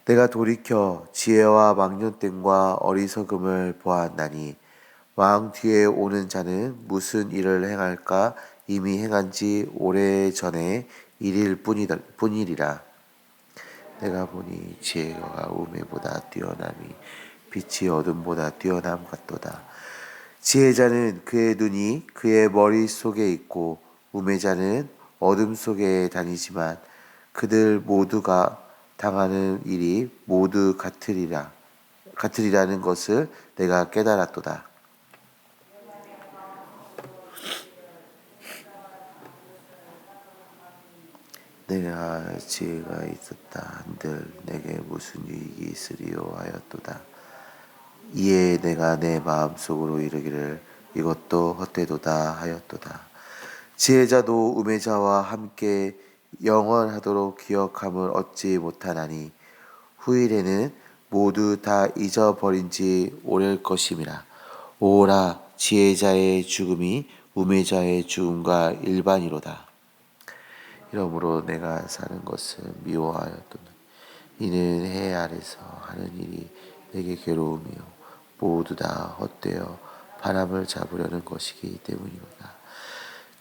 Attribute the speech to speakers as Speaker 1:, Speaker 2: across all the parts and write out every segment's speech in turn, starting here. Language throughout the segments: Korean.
Speaker 1: 내가 돌이켜 지혜와 망령됨과 어리석음을 보았나니 왕 뒤에 오는 자는 무슨 일을 행할까 이미 행한 지 오래전의 일일 뿐이리라. 내가 보니 지혜가 우매보다 뛰어남이 빛이 어둠보다 뛰어남 같도다. 지혜자는 그의 눈이 그의 머릿속에 있고 우매자는 어둠 속에 다니지만 그들 모두가 당하는 일이 모두 같으리라는 것을 내가 깨달았도다. 내가 지혜가 있었다 한들 내게 무슨 유익이 있으리요 하였도다. 이에 내가 내 마음속으로 이르기를 이것도 헛되도다 하였도다. 지혜자도 우매자와 함께 영원하도록 기억함을 얻지 못하나니 후일에는 모두 다 잊어버린 지 오래일 것임이라. 오라 지혜자의 죽음이 우매자의 죽음과 일반이로다. 이러므로 내가 사는 것을 미워하였도다. 이는 해 아래서 하는 일이 내게 괴로움이요 모두 다 헛되어 바람을 잡으려는 것이기 때문이로다.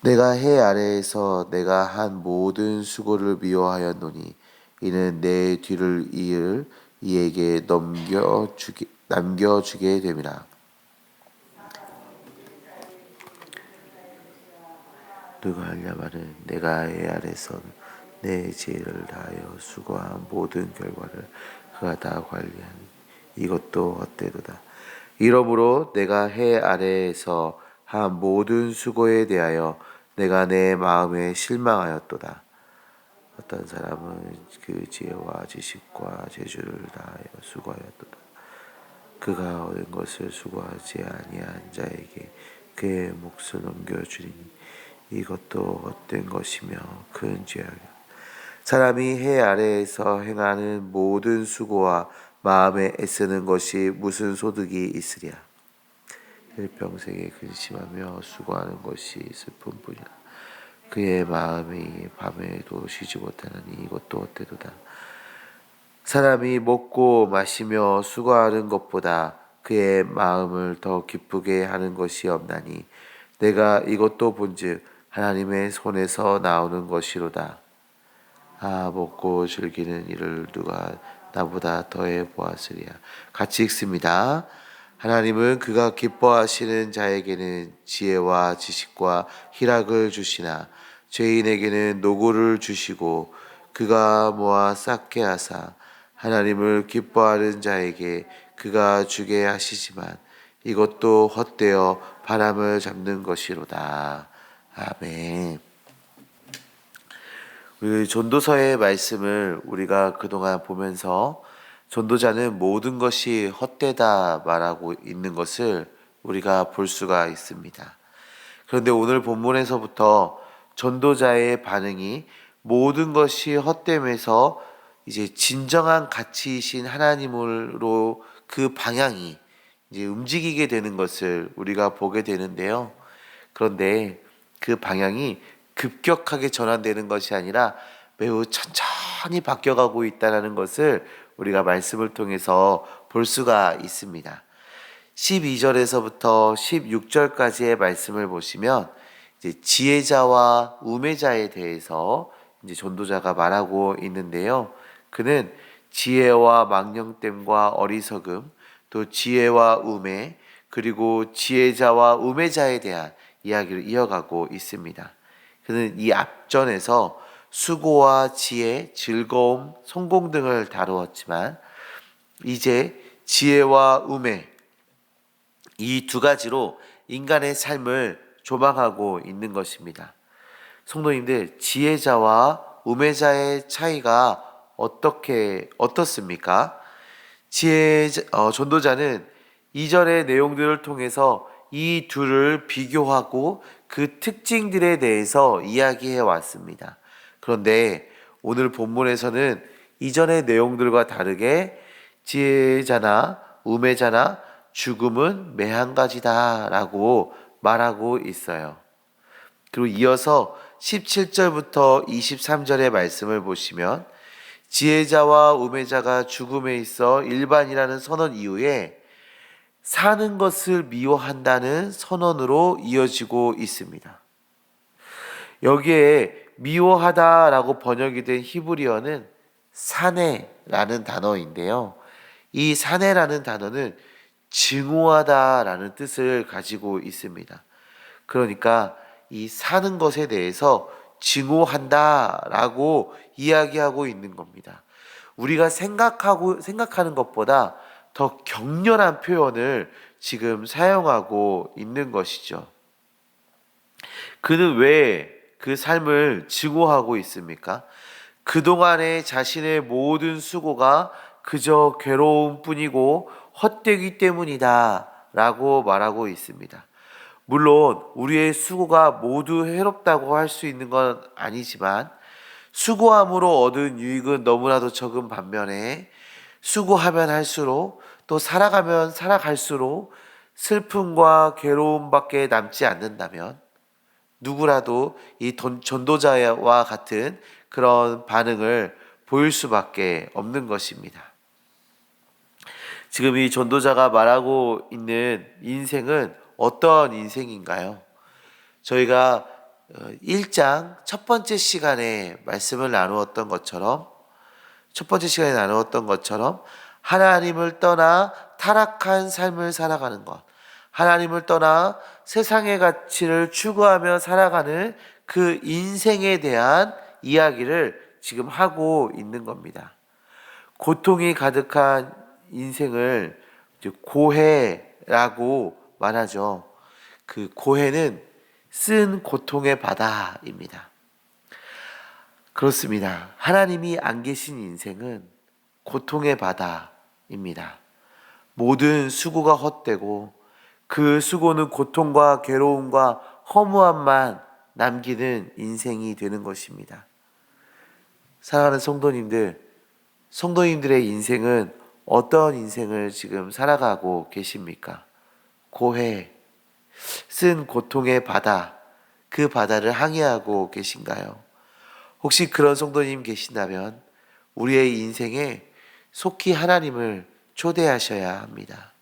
Speaker 1: 내가 해 아래에서 내가 한 모든 수고를 미워하였노니 이는 내 뒤를 이을 이에게 남겨주게 됨이라. 누가 하려마는 내가 해 아래서 내 지혜를 다하여 수고한 모든 결과를 그가 다 관리하니 이것도 헛되도다. 이러므로 내가 해 아래에서 한 모든 수고에 대하여 내가 내 마음에 실망하였도다. 어떤 사람은 그 지혜와 지식과 재주를 다하여 수고하였도다. 그가 얻은 것을 수고하지 아니한 자에게 그의 몫을 넘겨주리니 이것도 헛된 것이며 큰 죄악이라. 사람이 해 아래에서 행하는 모든 수고와 마음에 애쓰는 것이 무슨 소득이 있으랴. 일평생에 근심하며 수고하는 것이 슬픔뿐이라. 그의 마음이 밤에도 쉬지 못하느니 이것도 헛되도다. 사람이 먹고 마시며 수고하는 것보다 그의 마음을 더 기쁘게 하는 것이 없나니 내가 이것도 본즉 하나님의 손에서 나오는 것이로다. 먹고 즐기는 일을 누가 나보다 더해 보았으리야. 같이 읽습니다. 하나님은 그가 기뻐하시는 자에게는 지혜와 지식과 희락을 주시나 죄인에게는 노고를 주시고 그가 모아 쌓게 하사 하나님을 기뻐하는 자에게 그가 주게 하시지만 이것도 헛되어 바람을 잡는 것이로다. 아멘. 우리 전도서의 말씀을 우리가 그동안 보면서 전도자는 모든 것이 헛되다 말하고 있는 것을 우리가 볼 수가 있습니다. 그런데 오늘 본문에서부터 전도자의 반응이 모든 것이 헛됨에서 이제 진정한 가치이신 하나님으로 그 방향이 이제 움직이게 되는 것을 우리가 보게 되는데요. 그런데 그 방향이 급격하게 전환되는 것이 아니라 매우 천천히 바뀌어가고 있다는 것을 우리가 말씀을 통해서 볼 수가 있습니다. 12절에서부터 16절까지의 말씀을 보시면 이제 지혜자와 우매자에 대해서 이제 전도자가 말하고 있는데요. 그는 지혜와 망령됨과 어리석음, 또 지혜와 우매, 그리고 지혜자와 우매자에 대한 이야기를 이어가고 있습니다. 그는 이 앞전에서 수고와 지혜, 즐거움, 성공 등을 다루었지만 이제 지혜와 우매 이 두 가지로 인간의 삶을 조망하고 있는 것입니다. 성도님들, 지혜자와 우매자의 차이가 어떻습니까? 전도자는 이전의 내용들을 통해서 이 둘을 비교하고 그 특징들에 대해서 이야기해 왔습니다. 그런데 오늘 본문에서는 이전의 내용들과 다르게 지혜자나 우매자나 죽음은 매한 가지다라고 말하고 있어요. 그리고 이어서 17절부터 23절의 말씀을 보시면 지혜자와 우매자가 죽음에 있어 일반이라는 선언 이후에 사는 것을 미워한다는 선언으로 이어지고 있습니다. 여기에 미워하다라고 번역이 된 히브리어는 사내라는 단어인데요. 이 사내라는 단어는 증오하다라는 뜻을 가지고 있습니다. 그러니까 이 사는 것에 대해서 증오한다라고 이야기하고 있는 겁니다. 우리가 생각하는 것보다 더 격렬한 표현을 지금 사용하고 있는 것이죠. 그는 왜 그 삶을 증오하고 있습니까? 그동안의 자신의 모든 수고가 그저 괴로움 뿐이고 헛되기 때문이다 라고 말하고 있습니다. 물론 우리의 수고가 모두 해롭다고 할 수 있는 건 아니지만 수고함으로 얻은 유익은 너무나도 적은 반면에 수고하면 할수록 또 살아가면 살아갈수록 슬픔과 괴로움밖에 남지 않는다면 누구라도 이 전도자와 같은 그런 반응을 보일 수밖에 없는 것입니다. 지금 이 전도자가 말하고 있는 인생은 어떤 인생인가요? 저희가 1장 첫 번째 시간에 말씀을 나누었던 것처럼 하나님을 떠나 타락한 삶을 살아가는 것, 하나님을 떠나 세상의 가치를 추구하며 살아가는 그 인생에 대한 이야기를 지금 하고 있는 겁니다. 고통이 가득한 인생을 고해라고 말하죠. 그 고해는 쓴 고통의 바다입니다. 그렇습니다. 하나님이 안 계신 인생은 고통의 바다입니다. 모든 수고가 헛되고 그 수고는 고통과 괴로움과 허무함만 남기는 인생이 되는 것입니다. 사랑하는 성도님들의 인생은 어떤 인생을 지금 살아가고 계십니까? 고해, 쓴 고통의 바다, 그 바다를 항해하고 계신가요? 혹시 그런 성도님 계신다면 우리의 인생에 속히 하나님을 초대하셔야 합니다.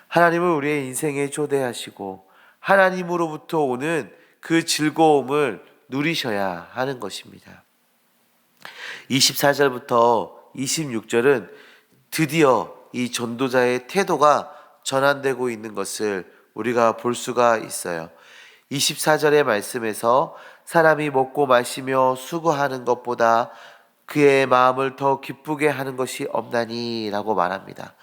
Speaker 1: 하나님을 우리의 인생에 초대하시고 하나님으로부터 오는 그 즐거움을 누리셔야 하는 것입니다. 24절부터 26절은 드디어 이 전도자의 태도가 전환되고 있는 것을 우리가 볼 수가 있어요. 24절의 말씀에서 사람이 먹고 마시며 수고하는 것보다 그의 마음을 더 기쁘게 하는 것이 없나니 라고 말합니다.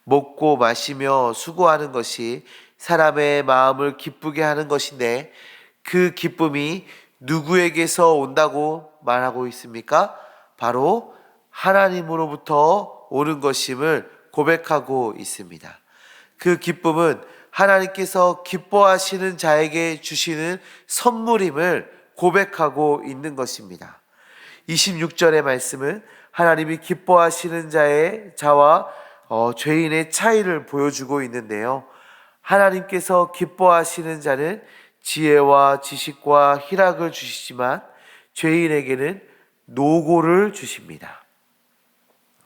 Speaker 1: 먹고 마시며 수고하는 것이 사람의 마음을 기쁘게 하는 것인데 그 기쁨이 누구에게서 온다고 말하고 있습니까? 바로 하나님으로부터 오는 것임을 고백하고 있습니다. 그 기쁨은 하나님께서 기뻐하시는 자에게 주시는 선물임을 고백하고 있는 것입니다. 26절의 말씀은 하나님이 기뻐하시는 자와 죄인의 차이를 보여주고 있는데요. 하나님께서 기뻐하시는 자는 지혜와 지식과 희락을 주시지만 죄인에게는 노고를 주십니다.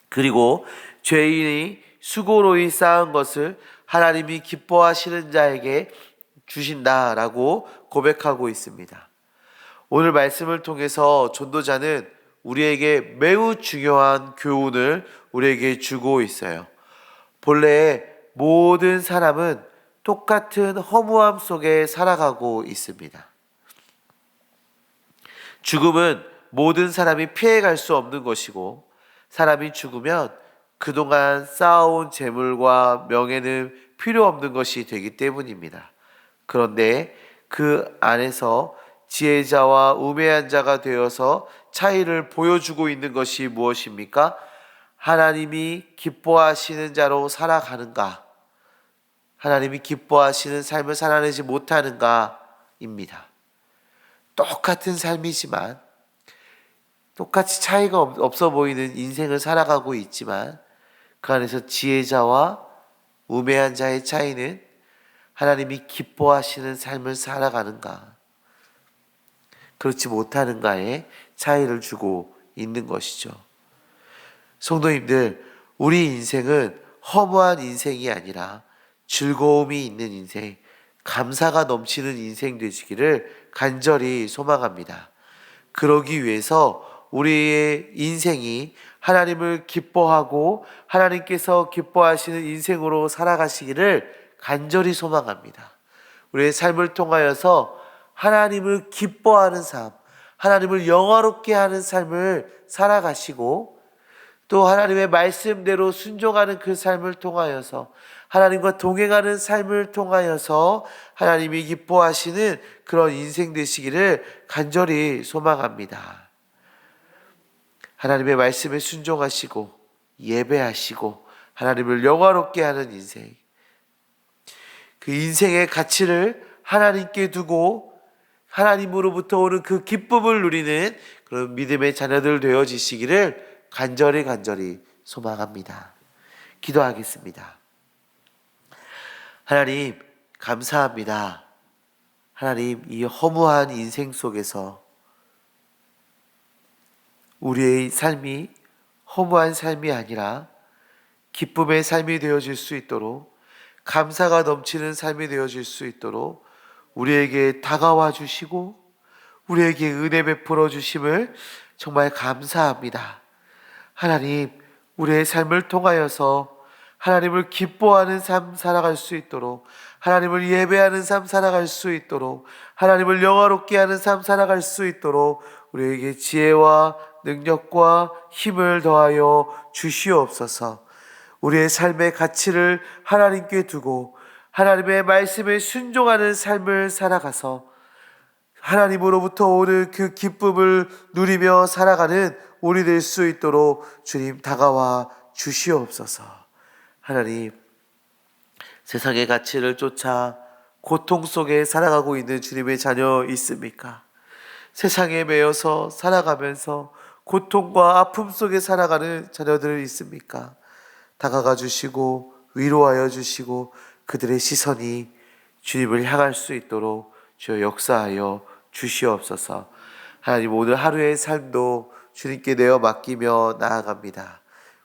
Speaker 1: 그리고 죄인이 수고로이 쌓은 것을 하나님이 기뻐하시는 자에게 주신다라고 고백하고 있습니다. 오늘 말씀을 통해서 전도자는 우리에게 매우 중요한 교훈을 우리에게 주고 있어요. 본래 모든 사람은 똑같은 허무함 속에 살아가고 있습니다. 죽음은 모든 사람이 피해갈 수 없는 것이고 사람이 죽으면 그동안 쌓아온 재물과 명예는 필요 없는 것이 되기 때문입니다. 그런데 그 안에서 지혜자와 우매한 자가 되어서 차이를 보여주고 있는 것이 무엇입니까? 하나님이 기뻐하시는 자로 살아가는가? 하나님이 기뻐하시는 삶을 살아내지 못하는가입니다. 똑같은 삶이지만 똑같이 차이가 없어 보이는 인생을 살아가고 있지만 그 안에서 지혜자와 우매한 자의 차이는 하나님이 기뻐하시는 삶을 살아가는가 그렇지 못하는가에 차이를 주고 있는 것이죠. 성도님들, 우리 인생은 허무한 인생이 아니라 즐거움이 있는 인생, 감사가 넘치는 인생 되시기를 간절히 소망합니다. 그러기 위해서 우리의 인생이 하나님을 기뻐하고 하나님께서 기뻐하시는 인생으로 살아가시기를 간절히 소망합니다. 우리의 삶을 통하여서 하나님을 기뻐하는 삶, 하나님을 영화롭게 하는 삶을 살아가시고 또 하나님의 말씀대로 순종하는 그 삶을 통하여서 하나님과 동행하는 삶을 통하여서 하나님이 기뻐하시는 그런 인생 되시기를 간절히 소망합니다. 하나님의 말씀에 순종하시고 예배하시고 하나님을 영화롭게 하는 인생, 그 인생의 가치를 하나님께 두고 하나님으로부터 오는 그 기쁨을 누리는 그런 믿음의 자녀들 되어지시기를 간절히 소망합니다. 기도하겠습니다. 하나님, 감사합니다. 하나님, 이 허무한 인생 속에서 우리의 삶이 허무한 삶이 아니라 기쁨의 삶이 되어질 수 있도록, 감사가 넘치는 삶이 되어질 수 있도록 우리에게 다가와 주시고 우리에게 은혜 베풀어 주심을 정말 감사합니다. 하나님, 우리의 삶을 통하여서 하나님을 기뻐하는 삶 살아갈 수 있도록, 하나님을 예배하는 삶 살아갈 수 있도록, 하나님을 영화롭게 하는 삶 살아갈 수 있도록 우리에게 지혜와 능력과 힘을 더하여 주시옵소서. 우리의 삶의 가치를 하나님께 두고 하나님의 말씀에 순종하는 삶을 살아가서 하나님으로부터 오는 그 기쁨을 누리며 살아가는 우리 될 수 있도록 주님 다가와 주시옵소서. 하나님, 세상의 가치를 쫓아 고통 속에 살아가고 있는 주님의 자녀 있습니까? 세상에 매여서 살아가면서 고통과 아픔 속에 살아가는 자녀들 있습니까? 다가가 주시고 위로하여 주시고 그들의 시선이 주님을 향할 수 있도록 주여 역사하여 주시옵소서. 하나님, 오늘 하루의 삶도 주님께 내어 맡기며 나아갑니다.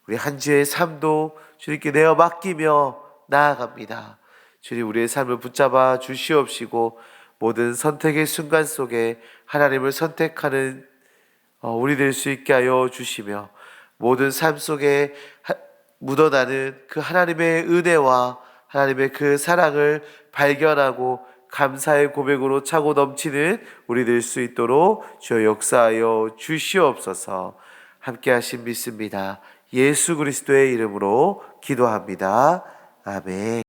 Speaker 1: 우리 한 주의 삶도 주님께 내어 맡기며 나아갑니다. 주님, 우리의 삶을 붙잡아 주시옵시고 모든 선택의 순간 속에 하나님을 선택하는 우리 될 수 있게 하여 주시며 모든 삶 속에 묻어나는 그 하나님의 은혜와 하나님의 그 사랑을 발견하고 감사의 고백으로 차고 넘치는 우리 될 수 있도록 주여 역사하여 주시옵소서. 함께 하신 믿습니다. 예수 그리스도의 이름으로 기도합니다. 아멘.